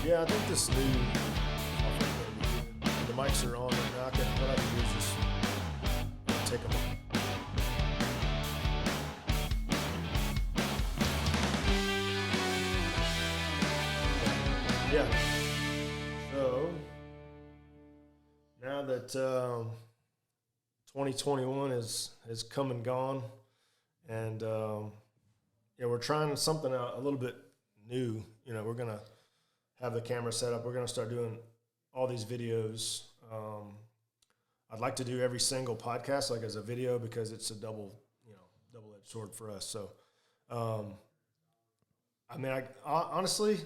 Yeah, I think this new the mics are on right now. What I can do is just take them off. Yeah. So now that 2021 is come and gone, and yeah, we're trying something out a little bit new. We're gonna have the camera set up. We're gonna start doing all these videos. I'd like to do every single podcast like as a video because it's a double-edged sword for us. So, I mean, I honestly,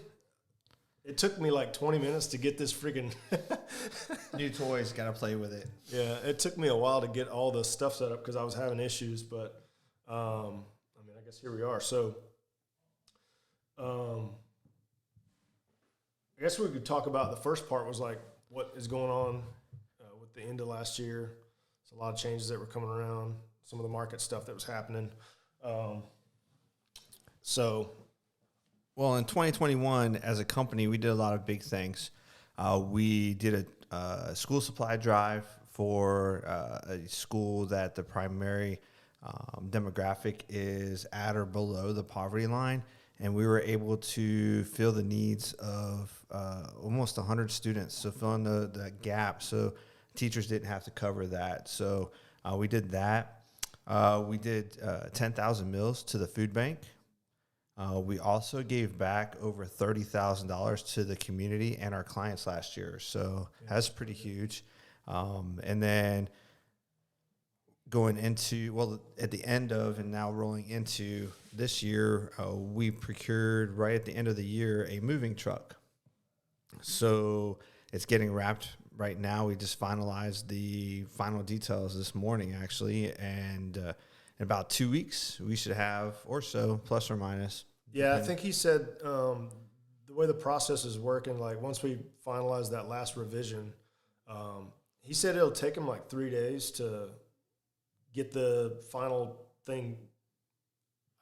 it took me like 20 minutes to get this freaking new toys. Got to play with it. Yeah, it took me a while to get all the stuff set up because I was having issues. But I mean, I guess here we are. So, I guess we could talk about the first part was like what is going on with the end of last year. There's a lot of changes that were coming around. Some of the market stuff that was happening. Well, in 2021, as a company, we did a lot of big things. We did a school supply drive for a school that the primary demographic is at or below the poverty line, and we were able to fill the needs of almost 100 students, so filling the gap, so teachers didn't have to cover that. So we did that. We did 10,000 meals to the food bank. We also gave back over $30,000 to the community and our clients last year. So that's pretty huge. And then going into, well, at the end of and now rolling into this year, we procured right at the end of the year a moving truck. So it's getting wrapped right now. We just finalized the final details this morning, actually. And in about 2 weeks, we should have, or so, plus or minus. Yeah, I think he said the way the process is working, like once we finalize that last revision, he said it'll take him like 3 days to get the final thing.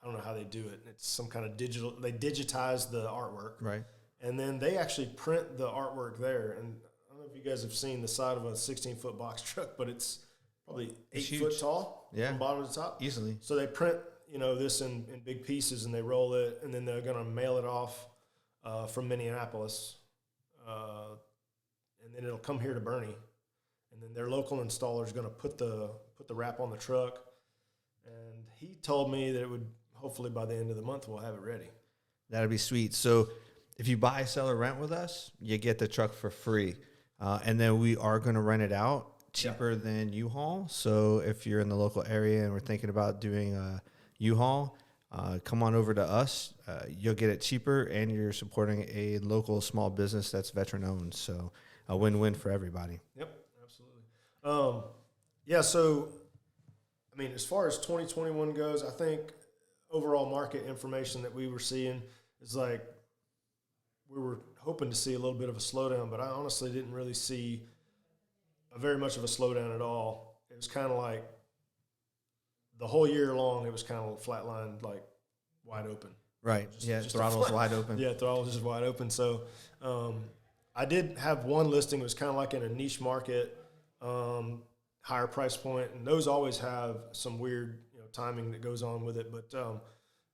I don't know how they do it. It's some kind of digital. They digitize the artwork. Right. And then they actually print the artwork there. And I don't know if you guys have seen the side of a 16-foot box truck, but it's probably 8 foot tall from bottom to top. Easily. So they print this in big pieces, and they roll it, and then they're going to mail it off from Minneapolis, and then it'll come here to Bernie, and then their local installer is going to put the wrap on the truck, and he told me that it would hopefully by the end of the month we'll have it ready. That'd be sweet. So if you buy, sell, or rent with us, you get the truck for free, and then we are going to rent it out cheaper than U-Haul. So if you're in the local area and we're thinking about doing a U-Haul, come on over to us. You'll get it cheaper, and you're supporting a local small business that's veteran-owned. So a win-win for everybody. Yep, absolutely. So, I mean, as far as 2021 goes, I think overall market information that we were seeing is like we were hoping to see a little bit of a slowdown, but I honestly didn't really see very much of a slowdown at all. It was kind of like the whole year long, it was kind of flatlined, like wide open. Right. Throttle's wide open. Yeah, throttle's just wide open. So I did have one listing. It was kind of like in a niche market, higher price point, and those always have some weird timing that goes on with it. But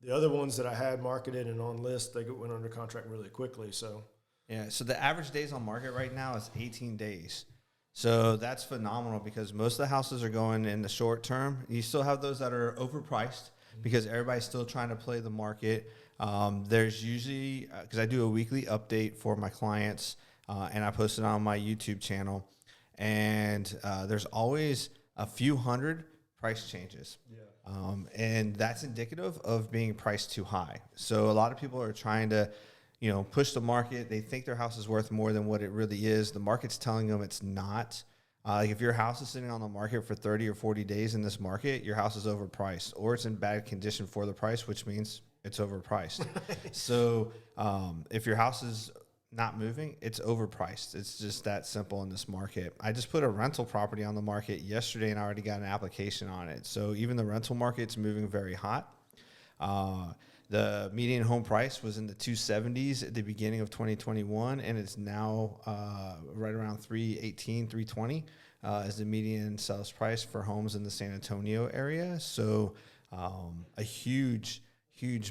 the other ones that I had marketed and on list, they went under contract really quickly. So so the average days on market right now is 18 days. So that's phenomenal because most of the houses are going in the short term. You still have those that are overpriced because everybody's still trying to play the market. There's usually, because I do a weekly update for my clients, and I post it on my YouTube channel, and there's always a few hundred price changes. And that's indicative of being priced too high. So a lot of people are trying to push the market. They think their house is worth more than what it really is. The market's telling them it's not. Like if your house is sitting on the market for 30 or 40 days in this market, your house is overpriced, or it's in bad condition for the price, which means it's overpriced. So if your house is not moving, it's overpriced. It's just that simple in this market. I just put a rental property on the market yesterday, and I already got an application on it. So even the rental market's moving very hot. The median home price was in the 270s at the beginning of 2021, and it's now right around 318, 320 is the median sales price for homes in the San Antonio area. So a huge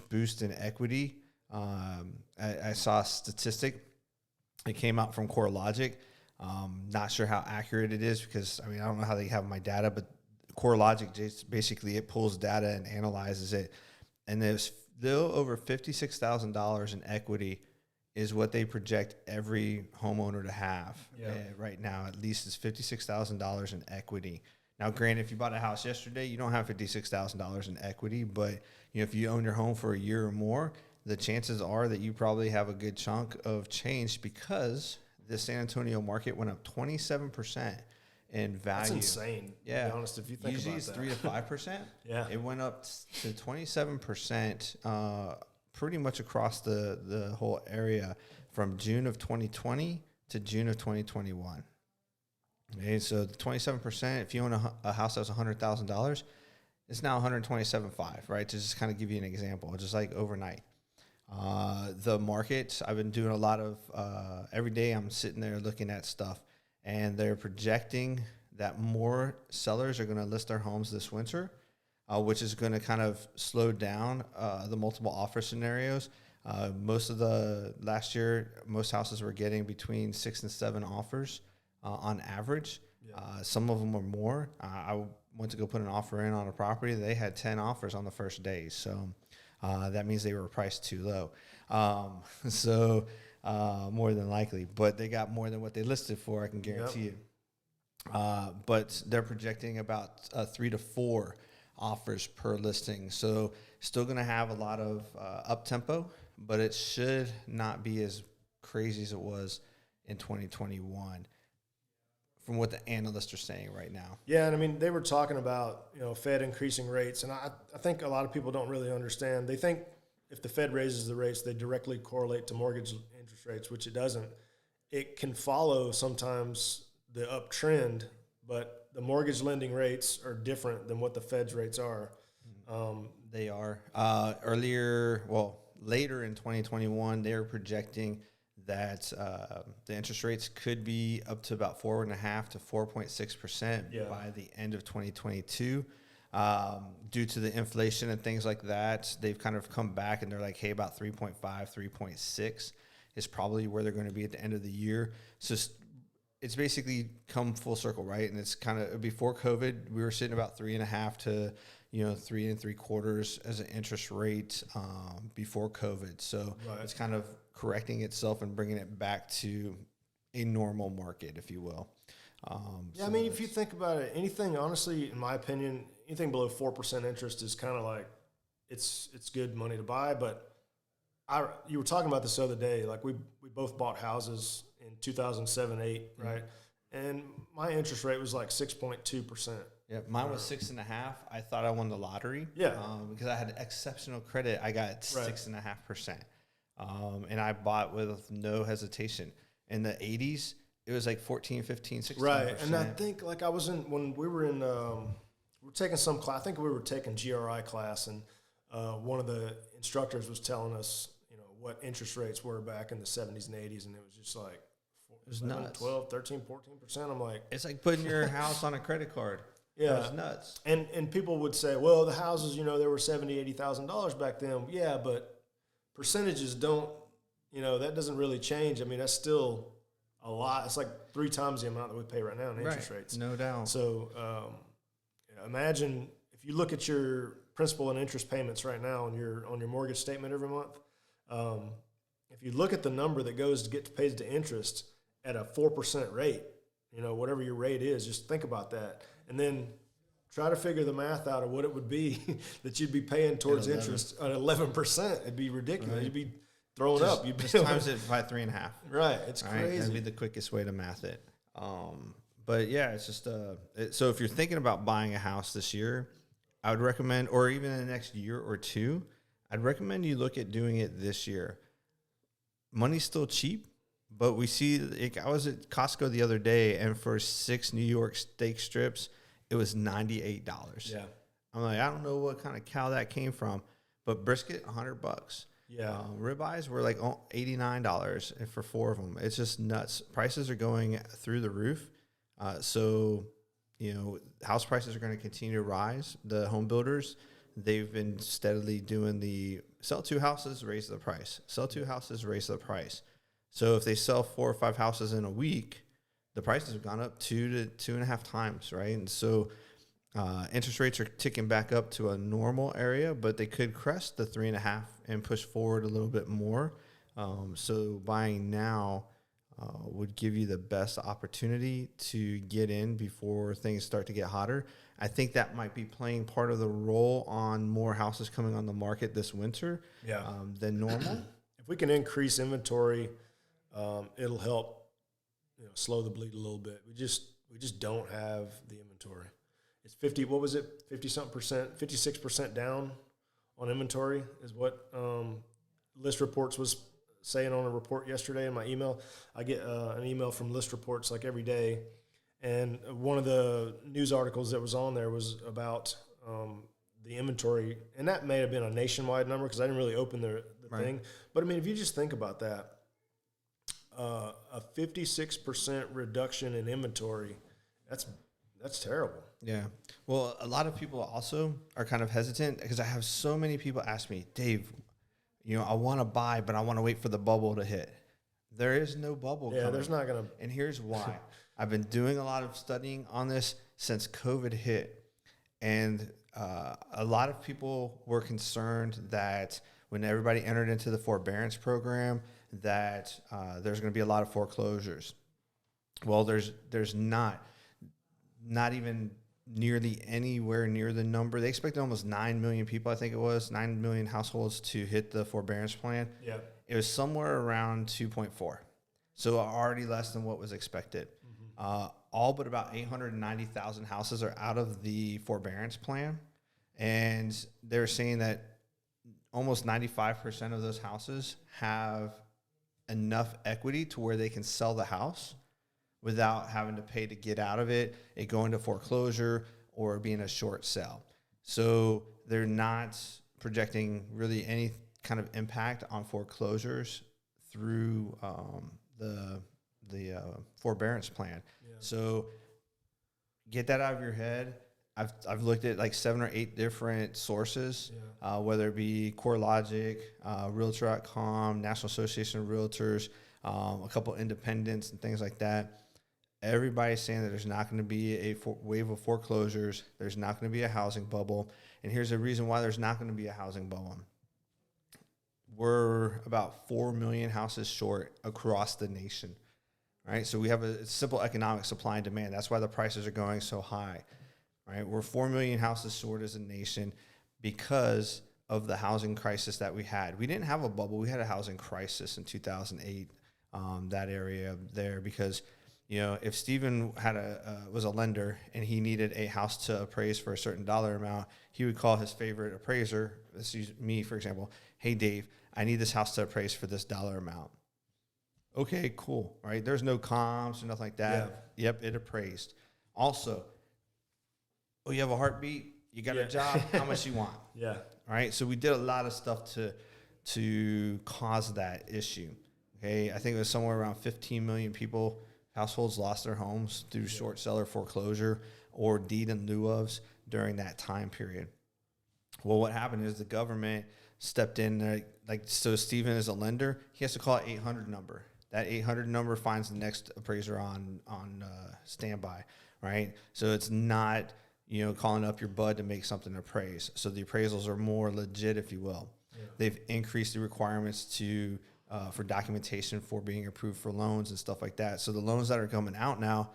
boost in equity. I saw a statistic. It came out from CoreLogic. Not sure how accurate it is because, I mean, I don't know how they have my data, but CoreLogic just basically it pulls data and analyzes it. And there's still over $56,000 in equity is what they project every homeowner to have right now. At least it's $56,000 in equity. Now, granted, if you bought a house yesterday, you don't have $56,000 in equity, but if you own your home for a year or more, the chances are that you probably have a good chunk of change because the San Antonio market went up 27% in value. That's insane. Yeah, to be honest, if you think usually about it's that. 3 to 5%. Yeah, it went up to 27%, pretty much across the whole area from June of 2020 to June of 2021. Okay, so the 27%. If you own a house that was $100,000, it's now $127,500, right? To just kind of give you an example, just like overnight. The market, I've been doing a lot of, every day I'm sitting there looking at stuff, and they're projecting that more sellers are going to list their homes this winter, which is going to kind of slow down the multiple offer scenarios. Most of the last year, most houses were getting between 6 and 7 offers on average. Yeah. Some of them were more. I went to go put an offer in on a property. They had 10 offers on the first day. So that means they were priced too low. More than likely, but they got more than what they listed for, I can guarantee you. But they're projecting about 3 to 4 offers per listing. So still going to have a lot of up tempo, but it should not be as crazy as it was in 2021 from what the analysts are saying right now. Yeah, and I mean, they were talking about, Fed increasing rates, and I think a lot of people don't really understand. They think if the Fed raises the rates, they directly correlate to mortgage interest rates, which it doesn't. It can follow sometimes the uptrend, but the mortgage lending rates are different than what the Fed's rates are. They are. Later in 2021, they were projecting that the interest rates could be up to about 4.5% to 4.6% by the end of 2022. Due to the inflation and things like that, they've kind of come back and they're like, hey, about 3.5, 3.6 is probably where they're going to be at the end of the year. So it's basically come full circle, right? And it's kind of before COVID, we were sitting about 3.5 to 3.75 as an interest rate before COVID. So It's kind of correcting itself and bringing it back to a normal market, if you will. I mean, if you think about it, anything, honestly, in my opinion, anything below 4% interest is kind of like it's good money to buy. But you were talking about this the other day. Like we both bought houses in 2007, 8, right? And my interest rate was like 6.2%. Yeah, mine was 6.5. I thought I won the lottery. Yeah, because I had exceptional credit. I got 6.5%, and I bought with no hesitation. In the 80s, it was like 14, 15, 16%. Right, and I think like when we were in, we were taking some class. I think we were taking GRI class, and one of the instructors was telling us, what interest rates were back in the 70s and 80s, and it was just like 11, 12, 13, 14%. I'm like, it's like putting your house on a credit card. Yeah, it's nuts. And people would say, well, the houses, they were $70,000, $80,000 back then. Yeah, but percentages don't, that doesn't really change. I mean, that's still a lot. It's like 3 times the amount that we pay right now in interest rates. No doubt. So imagine if you look at your principal and interest payments right now on your mortgage statement every month. If you look at the number that goes to get paid to interest at a 4% rate, whatever your rate is, just think about that. And then try to figure the math out of what it would be that you'd be paying towards interest at 11%. It'd be ridiculous. Right. You'd be throwing up. You'd be times it by 3.5. Right. It's crazy. That'd be the quickest way to math it. But yeah, it's just so if you're thinking about buying a house this year, I would recommend, or even in the next year or two, I'd recommend you look at doing it this year. Money's still cheap, but we see, I was at Costco the other day, and for 6 New York steak strips, it was $98. Yeah. I'm like, I don't know what kind of cow that came from, but brisket $100. Yeah. Ribeyes were like $89 for 4 of them. It's just nuts. Prices are going through the roof. So, house prices are going to continue to rise. The home builders, they've been steadily doing the sell 2 houses, raise the price. Sell 2 houses, raise the price. So if they sell 4 or 5 houses in a week, the prices have gone up 2 to 2.5 times, right? And so interest rates are ticking back up to a normal area, but they could crest the 3.5 and push forward a little bit more. So buying now would give you the best opportunity to get in before things start to get hotter. I think that might be playing part of the role on more houses coming on the market this winter than normal. If we can increase inventory, it'll help slow the bleed a little bit. We just don't have the inventory. It's 50. What was it? 50-something percent, 56% down on inventory is what List Reports was saying on a report yesterday in my email. I get an email from List Reports like every day, and one of the news articles that was on there was about the inventory, and that may have been a nationwide number because I didn't really open the thing. But I mean, if you just think about that, a 56% reduction in inventory, that's terrible. Yeah. Well, a lot of people also are kind of hesitant because I have so many people ask me, Dave, I want to buy, but I want to wait for the bubble to hit. There is no bubble coming. There's not going to. And here's why. I've been doing a lot of studying on this since COVID hit. And a lot of people were concerned that when everybody entered into the forbearance program, that there's going to be a lot of foreclosures. Well, there's not even nearly anywhere near the number. They expected almost 9 million people, I think it was, 9 million households to hit the forbearance plan. Yeah. It was somewhere around 2.4. So already less than what was expected. Mm-hmm. All but about 890,000 houses are out of the forbearance plan. And they're saying that almost 95% of those houses have enough equity to where they can sell the house without having to pay to get out of it, go into foreclosure, or being a short sale. So they're not projecting really any kind of impact on foreclosures through the forbearance plan. Yeah. So get that out of your head. I've looked at like 7 or 8 different sources, whether it be CoreLogic, Realtor.com, National Association of Realtors, a couple independents and things like that. Everybody's saying that there's not going to be a wave of foreclosures. There's not going to be a housing bubble. And here's the reason why there's not going to be a housing bubble. We're about 4 million houses short across the nation, right? So we have a simple economic supply and demand. That's why the prices are going so high, right? We're 4 million houses short as a nation because of the housing crisis that we had. We didn't have a bubble. We had a housing crisis in 2008, that area there, because if Stephen was a lender and he needed a house to appraise for a certain dollar amount, he would call his favorite appraiser. Let's use me, for example. Hey, Dave, I need this house to appraise for this dollar amount. Okay, cool, right? There's no comps or nothing like that. Yeah. Yep, it appraised. Also, you have a heartbeat, you got a job, how much you want? Yeah. All right, so we did a lot of stuff to cause that issue. Okay, I think it was somewhere around 15 million households lost their homes through short seller foreclosure or deed in lieu ofs during that time period. Well, what happened is the government stepped in. So Stephen is a lender. He has to call an 800 number. That 800 number finds the next appraiser on standby, right? So it's not, calling up your bud to make something appraise. So the appraisals are more legit, if you will. Yeah. They've increased the requirements for documentation for being approved for loans and stuff like that. So the loans that are coming out now,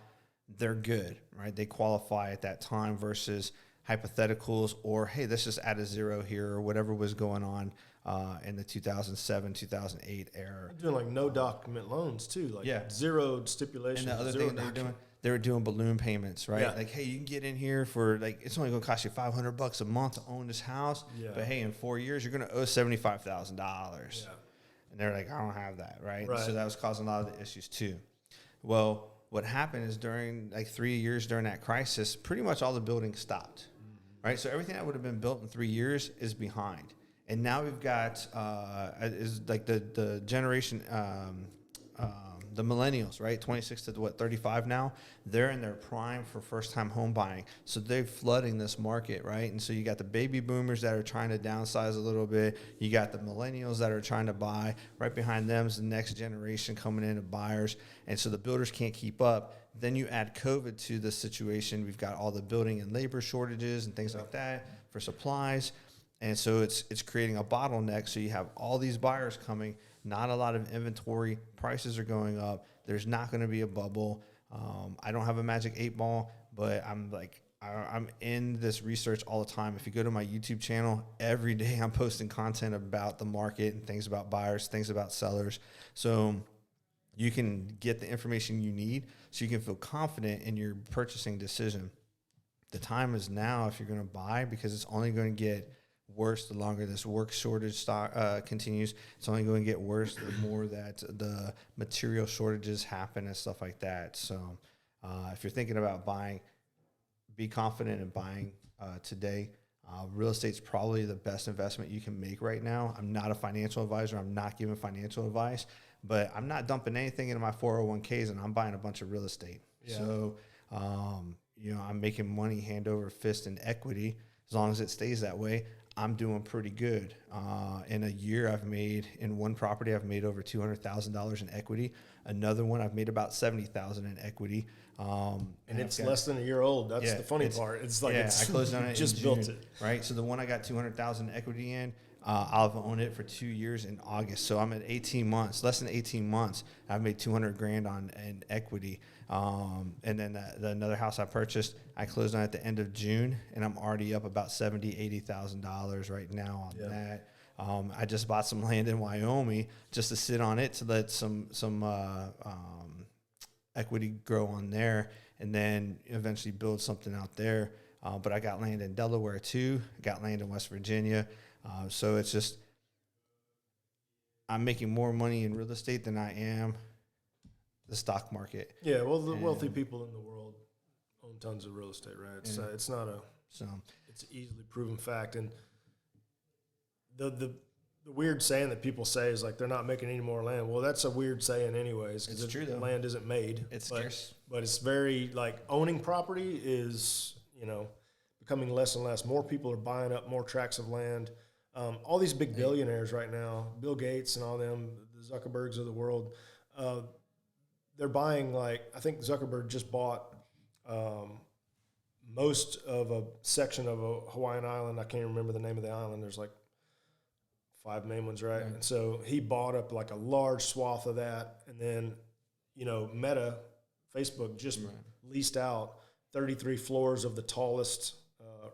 they're good, right? They qualify at that time versus hypotheticals or, hey, let's just add a zero here or whatever was going on in the 2007, 2008 era. They're doing like no document loans too, zero stipulation. And the other thing they were doing balloon payments, right? Yeah. Like, hey, you can get in here for it's only going to cost you $500 a month to own this house. Yeah. But hey, in 4 years, you're going to owe $75,000. Yeah. And they're like, I don't have that, right? So that was causing a lot of the issues too. Well, what happened is during 3 years during that crisis, pretty much all the building stopped, right? So everything that would have been built in 3 years is behind. And now we've got is like the generation, the millennials, right? 26 to 35 now. They're in their prime for first time home buying, so they're flooding this market, right? And so you got the baby boomers that are trying to downsize a little bit. You got the millennials that are trying to buy. Right behind them is the next generation coming in of buyers, and so the builders can't keep up. Then you add COVID to the situation. We've got all the building and labor shortages and things like that for supplies. And so it's creating a bottleneck. So you have all these buyers coming, not a lot of inventory. Prices are going up. There's not going to be a bubble. I don't have a magic 8 ball, but I'm in this research all the time. If you go to my YouTube channel, every day I'm posting content about the market and things about buyers, things about sellers. So you can get the information you need so you can feel confident in your purchasing decision. The time is now if you're going to buy, because it's only going to get worse the longer this work shortage continues. It's only going to get worse the more that the material shortages happen and stuff like that. So if you're thinking about buying, be confident in buying today. Real estate's probably the best investment you can make right now. I'm not a financial advisor. I'm not giving financial advice, but I'm not dumping anything into my 401ks, and I'm buying a bunch of real estate. Yeah. So, I'm making money hand over fist in equity. As long as it stays that way, I'm doing pretty good. In a year, in one property, I've made over $200,000 in equity. Another one, I've made about $70,000 in equity. And it's less than a year old. That's the funny part. It's like I closed on it. Just built it, right? So the one I got $200,000 in equity in, I'll have owned it for 2 years in August. So I'm at 18 months, less than 18 months. I've made $200,000 in equity. And then another house I purchased, I closed on at the end of June, and I'm already up about $80,000 right now on that. I just bought some land in Wyoming just to sit on it to let some equity grow on there, and then eventually build something out there. But I got land in Delaware too. I got land in West Virginia. So it's just, I'm making more money in real estate than I am the stock market. Yeah, well, the wealthy people in the world own tons of real estate, right? It's it's not it's an easily proven fact. And the weird saying that people say is like they're not making any more land. Well, that's a weird saying anyways. It's true though. Land isn't made. It's scarce. But it's very, like, owning property is, becoming less and less. More people are buying up more tracts of land. All these big billionaires right now, Bill Gates and all them, the Zuckerbergs of the world, they're buying, I think Zuckerberg just bought most of a section of a Hawaiian island. I can't remember the name of the island. There's 5 main ones, right? And so he bought up a large swath of that. And then, Meta, Facebook, just leased out 33 floors of the tallest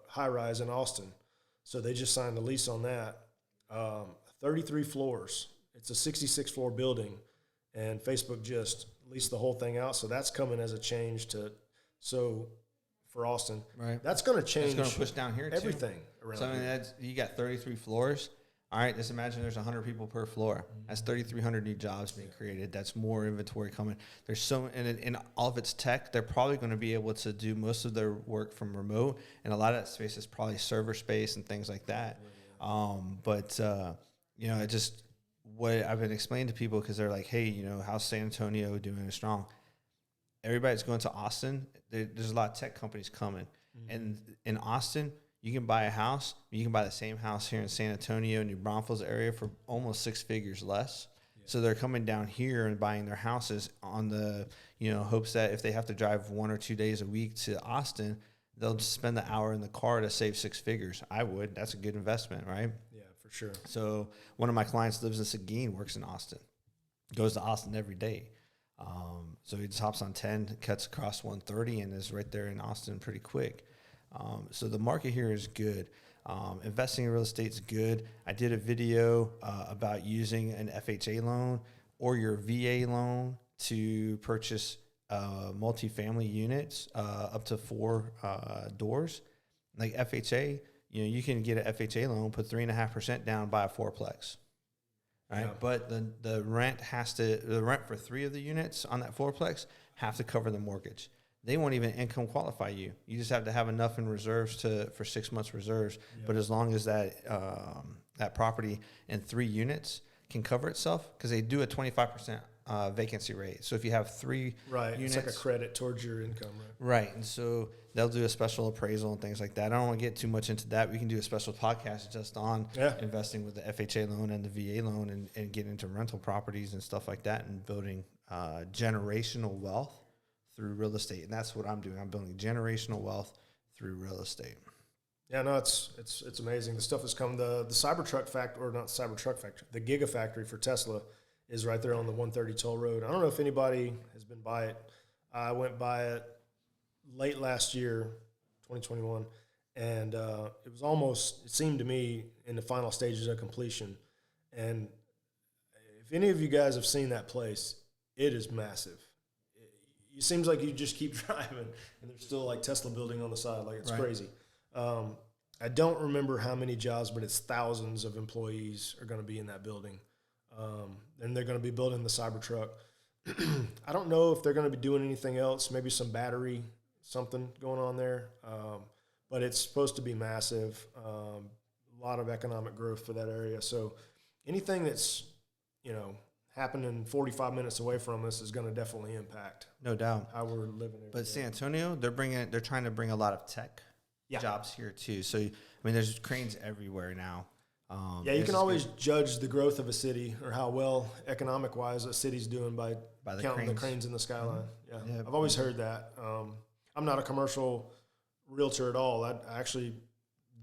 high-rise in Austin. So they just signed a lease on that. 33 floors. It's a 66-floor building, and Facebook just leased the whole thing out. So that's coming as a change for Austin. Right. That's going to change. It's going to push down here everything too. Around so here. You got 33 floors. All right, just imagine there's 100 people per floor. That's 3,300 new jobs being created. That's more inventory coming. There's in all of its tech, they're probably going to be able to do most of their work from remote, and a lot of that space is probably server space and things like that. It just, what I've been explaining to people, because they're like, hey, how's San Antonio doing strong? Everybody's going to Austin. There's a lot of tech companies coming, and in Austin, you can buy a house. You can buy the same house here in San Antonio, New Braunfels area for almost 6 figures less. Yeah. So they're coming down here and buying their houses on the, hopes that if they have to drive 1 or 2 days a week to Austin, they'll just spend the hour in the car to save 6 figures. I would. That's a good investment, right? Yeah, for sure. So one of my clients lives in Seguin, works in Austin, goes to Austin every day. So he just hops on 10, cuts across 130, and is right there in Austin pretty quick. So the market here is good. Investing in real estate is good. I did a video about using an FHA loan or your VA loan to purchase multifamily units up to 4 doors. Like FHA, you can get an FHA loan, put 3.5% down, buy a 4-plex. Right? Yeah. But the rent for 3 of the units on that 4-plex have to cover the mortgage. They won't even income qualify you. You just have to have enough in reserves for 6 months reserves. Yep. But as long as that that property in 3 units can cover itself because they do a 25% vacancy rate. So if you have 3 Right. units, It's like a credit towards your income, right? right. And so they'll do a special appraisal and things like that. I don't want to get too much into that. We can do a special podcast just on investing with the FHA loan and the VA loan and get into rental properties and stuff like that and building generational wealth through real estate. And that's what I'm doing. I'm building generational wealth through real estate. Yeah, no, it's amazing. The stuff that's come. The Cybertruck factory, or not Cybertruck factory, the Gigafactory for Tesla is right there on the 130 toll road. I don't know if anybody has been by it. I went by it late last year, 2021, and it was almost, it seemed to me, in the final stages of completion. And if any of you guys have seen that place, it is massive. It seems like you just keep driving, and there's still like Tesla building on the side. Like, it's crazy. I don't remember how many jobs, but it's thousands of employees are going to be in that building. And they're going to be building the Cybertruck. I don't know if they're going to be doing anything else, maybe some battery, something going on there. But it's supposed to be massive. A lot of economic growth for that area. So anything that's, happening 45 minutes away from us is going to definitely impact. No doubt. How we're living. But San Antonio, they're trying to bring a lot of tech jobs here too. So, there's cranes everywhere now. You can always judge the growth of a city or how well economic-wise a city's doing by counting the cranes in the skyline. Mm-hmm. Yeah, I've always heard that. I'm not a commercial realtor at all. I actually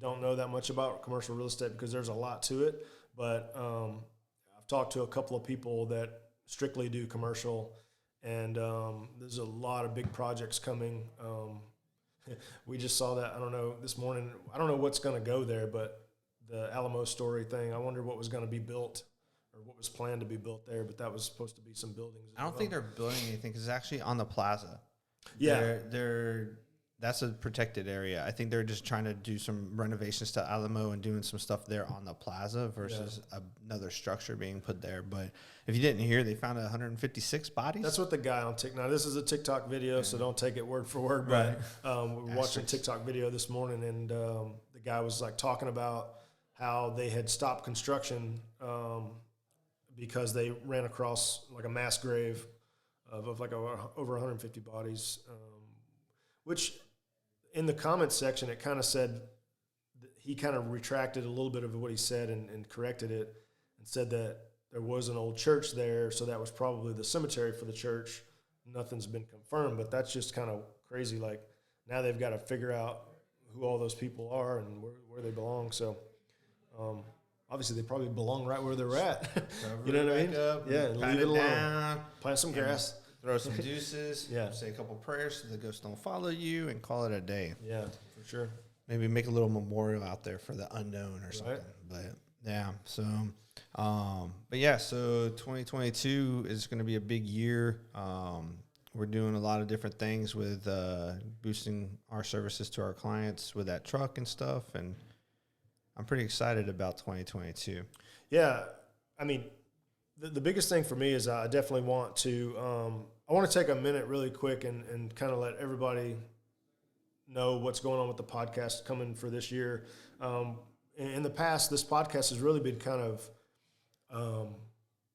don't know that much about commercial real estate because there's a lot to it. But I've talked to a couple of people that strictly do commercial, and there's a lot of big projects coming. We just saw that, this morning. I don't know what's going to go there, but the Alamo Story thing, I wonder what was going to be built or what was planned to be built there, but that was supposed to be some buildings. I don't think they're building anything because it's actually on the plaza. Yeah. That's a protected area. I think they're just trying to do some renovations to Alamo and doing some stuff there on the plaza versus another structure being put there. But if you didn't hear, they found 156 bodies. That's what the guy on TikTok. Now, this is a TikTok video, so don't take it word for word. But we were watching a TikTok video this morning, and the guy was like talking about how they had stopped construction because they ran across like a mass grave of like over 150 bodies, which in the comments section, it kind of said he kind of retracted a little bit of what he said and corrected it and said that there was an old church there, so that was probably the cemetery for the church. Nothing's been confirmed, but that's just kind of crazy. Like, now they've got to figure out who all those people are and where they belong. So obviously they probably belong right where they're at. You know what I mean? And leave it alone. Down, plant some grass. Throw some deuces. Say a couple prayers so the ghosts don't follow you, and call it a day. Yeah, for sure. Maybe make a little memorial out there for the unknown or something. But yeah, so so 2022 is going to be a big year. We're doing a lot of different things with boosting our services to our clients with that truck and stuff, and I'm pretty excited about 2022. Yeah, I mean, the biggest thing for me is I definitely want to I want to take a minute really quick and kind of let everybody know what's going on with the podcast coming for this year. In the past, this podcast has really been kind of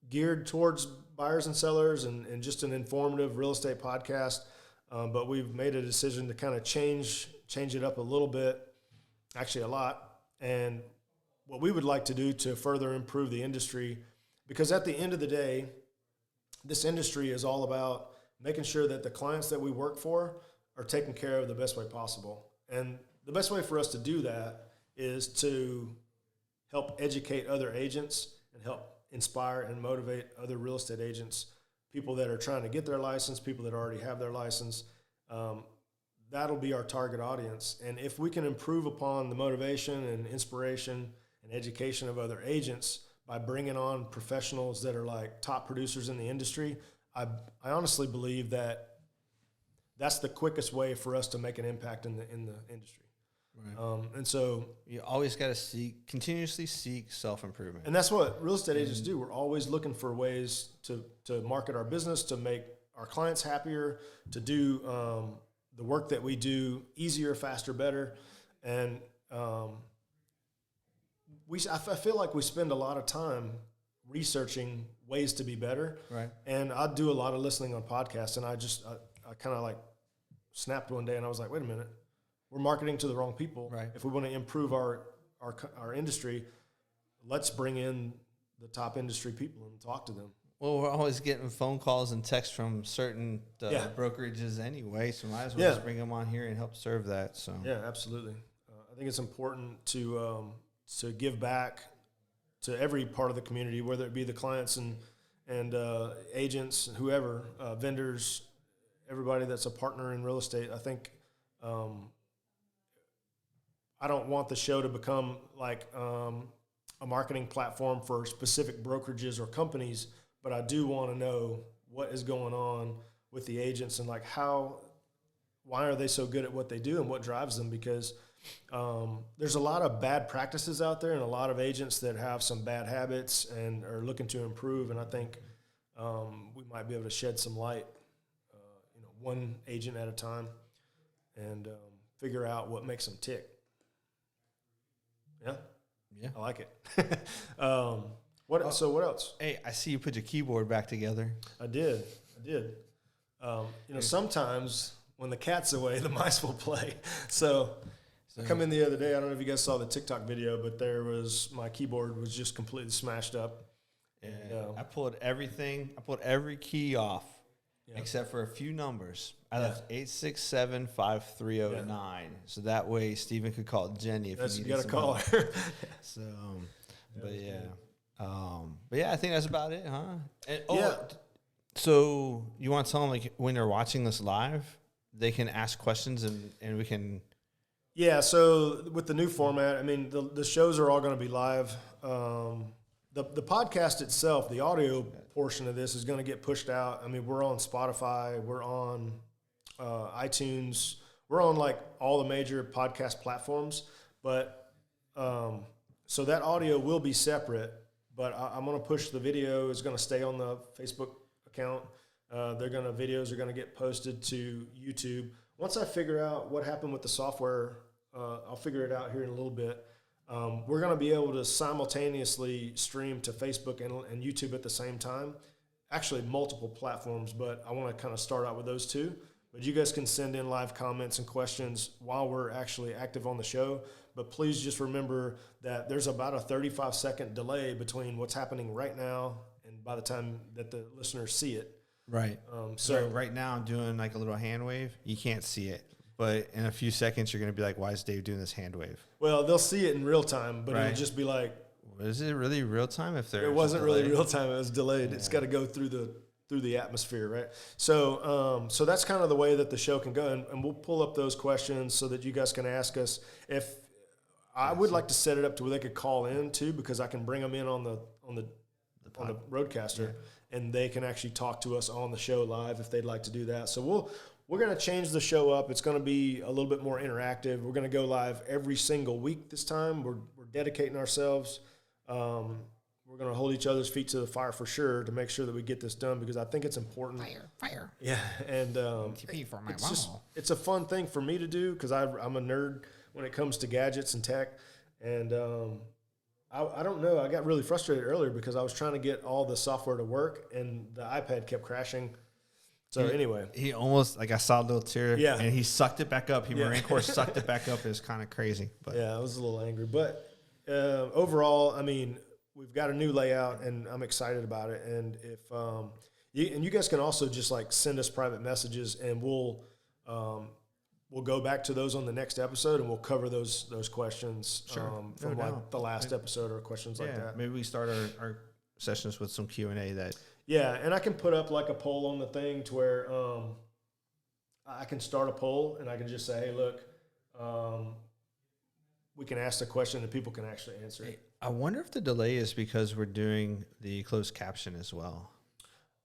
geared towards buyers and sellers and just an informative real estate podcast. But we've made a decision to kind of change it up a little bit, actually a lot. And what we would like to do to further improve the industry, because at the end of the day, this industry is all about making sure that the clients that we work for are taken care of the best way possible. And the best way for us to do that is to help educate other agents and help inspire and motivate other real estate agents, people that are trying to get their license, people that already have their license. That'll be our target audience. And if we can improve upon the motivation and inspiration and education of other agents by bringing on professionals that are like top producers in the industry, I honestly believe that that's the quickest way for us to make an impact in the industry. Right. And so you always got to continuously seek self-improvement. And that's what real estate agents do. We're always looking for ways to market our business, to make our clients happier, to do the work that we do easier, faster, better. And I feel like we spend a lot of time researching ways to be better. Right. And I do a lot of listening on podcasts, and I kind of like snapped one day, and I was like, wait a minute, we're marketing to the wrong people. Right. If we want to improve our industry, let's bring in the top industry people and talk to them. Well, we're always getting phone calls and texts from certain brokerages anyway, so might as well just bring them on here and help serve that. So yeah, absolutely. I think it's important to give back to every part of the community, whether it be the clients and agents, whoever, vendors, everybody that's a partner in real estate. I think I don't want the show to become like a marketing platform for specific brokerages or companies, but I do want to know what is going on with the agents and like why are they so good at what they do and what drives them, because there's a lot of bad practices out there and a lot of agents that have some bad habits and are looking to improve. And I think we might be able to shed some light, one agent at a time, and figure out what makes them tick. Yeah, I like it. What else? Hey, I see you put your keyboard back together. I did. Sometimes when the cat's away, the mice will play. So I come in the other day. I don't know if you guys saw the TikTok video, but my keyboard was just completely smashed up. And I pulled everything. I pulled every key off except for a few numbers. I left 8675309, so that way Steven could call Jenny if he needed you got to call her. So, but yeah, I think that's about it, huh? And, so you want to tell them, like, when they're watching this live, they can ask questions and we can. Yeah. So with the new format, I mean, the shows are all going to be live. The podcast itself, the audio portion of this is going to get pushed out. I mean, we're on Spotify, we're on iTunes, we're on like all the major podcast platforms. But so that audio will be separate. But I'm going to push the video. It's going to stay on the Facebook account. Videos are going to get posted to YouTube. Once I figure out what happened with the software, I'll figure it out here in a little bit. We're going to be able to simultaneously stream to Facebook and YouTube at the same time. Actually, multiple platforms, but I want to kind of start out with those two. But you guys can send in live comments and questions while we're actually active on the show. But please just remember that there's about a 35-second delay between what's happening right now and by the time that the listeners see it. Right. So right now I'm doing like a little hand wave. You can't see it. But in a few seconds, you're going to be like, why is Dave doing this hand wave? Well, they'll see it in real time, but it'll just be like. Is it really real time? It wasn't really real time. It was delayed. Yeah. It's got to go through the atmosphere, right? So that's kind of the way that the show can go. And we'll pull up those questions so that you guys can ask us. If I would like to set it up to where they could call in too, because I can bring them in on the roadcaster, and they can actually talk to us on the show live if they'd like to do that. So we're going to change the show up. It's going to be a little bit more interactive. We're going to go live every single week this time. We're dedicating ourselves. We're going to hold each other's feet to the fire for sure to make sure that we get this done, because I think it's important. Fire. Yeah, and it's a fun thing for me to do because I'm a nerd when it comes to gadgets and tech. And I don't know. I got really frustrated earlier because I was trying to get all the software to work, and the iPad kept crashing. So anyway, he almost, like, I saw a little tear, and he sucked it back up. Marine Corps sucked it back up. It was kind of crazy. But yeah, I was a little angry. But overall, I mean, we've got a new layout, and I'm excited about it. And if you guys can also just like send us private messages, and we'll go back to those on the next episode, and we'll cover those questions from the last episode or questions like that. Maybe we start our sessions with some Q&A that. Yeah, and I can put up like a poll on the thing to where I can start a poll, and I can just say, hey, look, we can ask the question and people can actually answer it. I wonder if the delay is because we're doing the closed caption as well.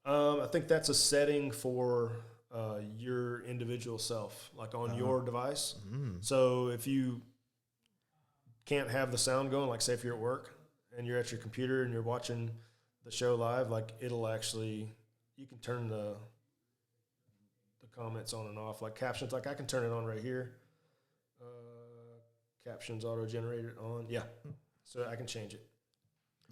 I think that's a setting for your individual self, like on your device. So if you can't have the sound going, like say if you're at work and you're at your computer and you're watching the show live, like it'll actually, you can turn the comments on and off, like captions. Like I can turn it on right here. Captions auto generated on. Yeah. so I can change it.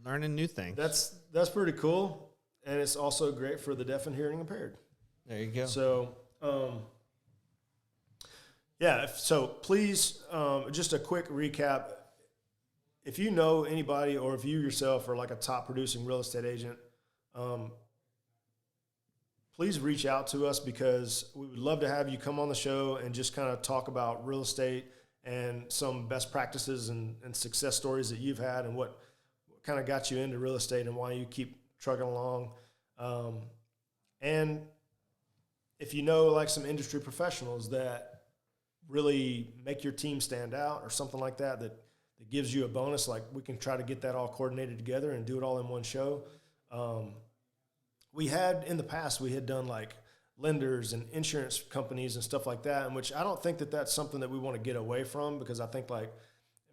Learning new things. That's pretty cool, and it's also great for the deaf and hearing impaired. There you go. So, so please, just a quick recap. If you know anybody or if you yourself are like a top producing real estate agent, please reach out to us, because we would love to have you come on the show and just kind of talk about real estate and some best practices and success stories that you've had and what kind of got you into real estate and why you keep trucking along. And if you know like some industry professionals that really make your team stand out or something like that, that gives you a bonus, like we can try to get that all coordinated together and do it all in one show. We had in the past, we had done like lenders and insurance companies and stuff like that, in which I don't think that that's something that we want to get away from, because I think like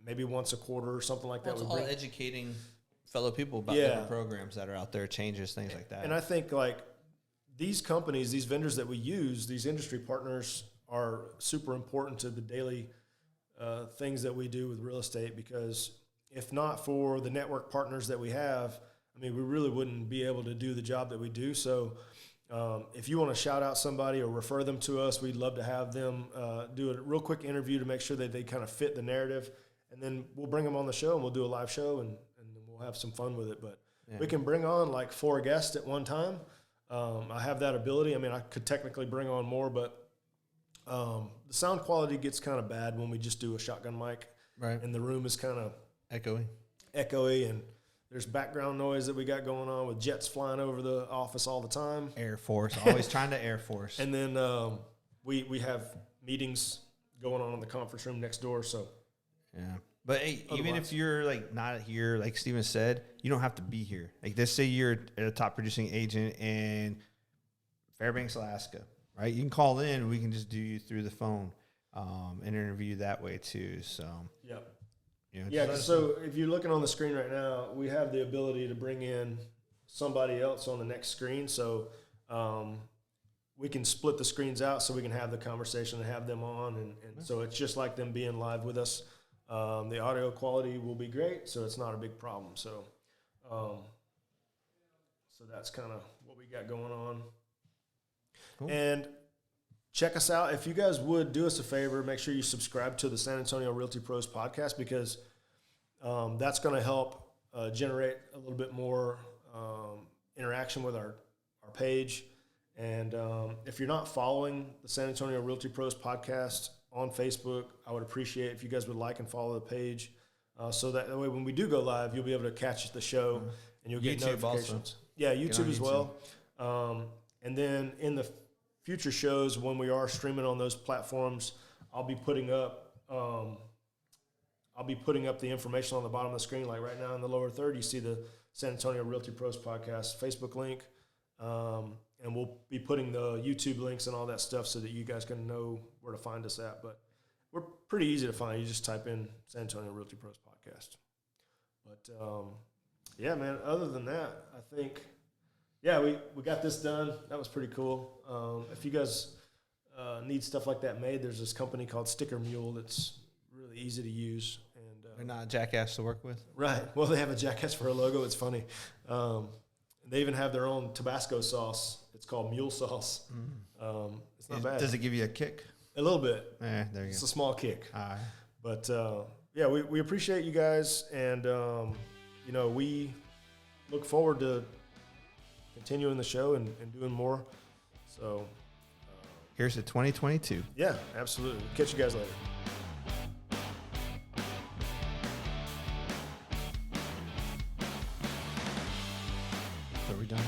maybe once a quarter or something like that. It's all educating fellow people about different programs that are out there, changes, things like that. And I think like these companies, these vendors that we use, these industry partners are super important to the daily things that we do with real estate, because if not for the network partners that we have, I mean, we really wouldn't be able to do the job that we do. So if you want to shout out somebody or refer them to us, we'd love to have them do a real quick interview to make sure that they kind of fit the narrative. And then we'll bring them on the show and we'll do a live show and we'll have some fun with it. But we can bring on like 4 guests at one time. I have that ability. I mean, I could technically bring on more, but the sound quality gets kind of bad when we just do a shotgun mic. Right. And the room is kind of echoey. And there's background noise that we got going on with jets flying over the office all the time. Air Force, always trying to Air Force. And then we have meetings going on in the conference room next door. So but hey, even if you're like not here, like Steven said, you don't have to be here. Like let's say you're a top producing agent in Fairbanks, Alaska, right? You can call in. We can just do you through the phone and interview you that way too. So so if you're looking on the screen right now, we have the ability to bring in somebody else on the next screen. So we can split the screens out so we can have the conversation and have them on. And so it's just like them being live with us. The audio quality will be great, so it's not a big problem. So that's kind of what we got going on. Cool. And check us out. If you guys would do us a favor, make sure you subscribe to the San Antonio Realty Pros podcast, because that's going to help generate a little bit more interaction with our page. And if you're not following the San Antonio Realty Pros podcast on Facebook, I would appreciate if you guys would like and follow the page, so that way when we do go live, you'll be able to catch the show and you'll get YouTube notifications. Also. Yeah, YouTube as well. And then in the future shows, when we are streaming on those platforms, I'll be putting up the information on the bottom of the screen. Like right now in the lower third, you see the San Antonio Realty Pros podcast Facebook link. And we'll be putting the YouTube links and all that stuff so that you guys can know where to find us at. But we're pretty easy to find. You just type in San Antonio Realty Pros podcast. But, man, other than that, I think, we got this done. That was pretty cool. If you guys need stuff like that made, there's this company called Sticker Mule that's really easy to use. And they're not a jackass to work with? Right. Well, they have a jackass for a logo. It's funny. They even have their own Tabasco sauce. It's called Mule Sauce. It's not bad. Does it give you a kick? A little bit. There you It's go. a small kick. All right. But, we appreciate you guys. And, we look forward to continuing the show and doing more. So here's to 2022. Yeah, absolutely. Catch you guys later. Are we done?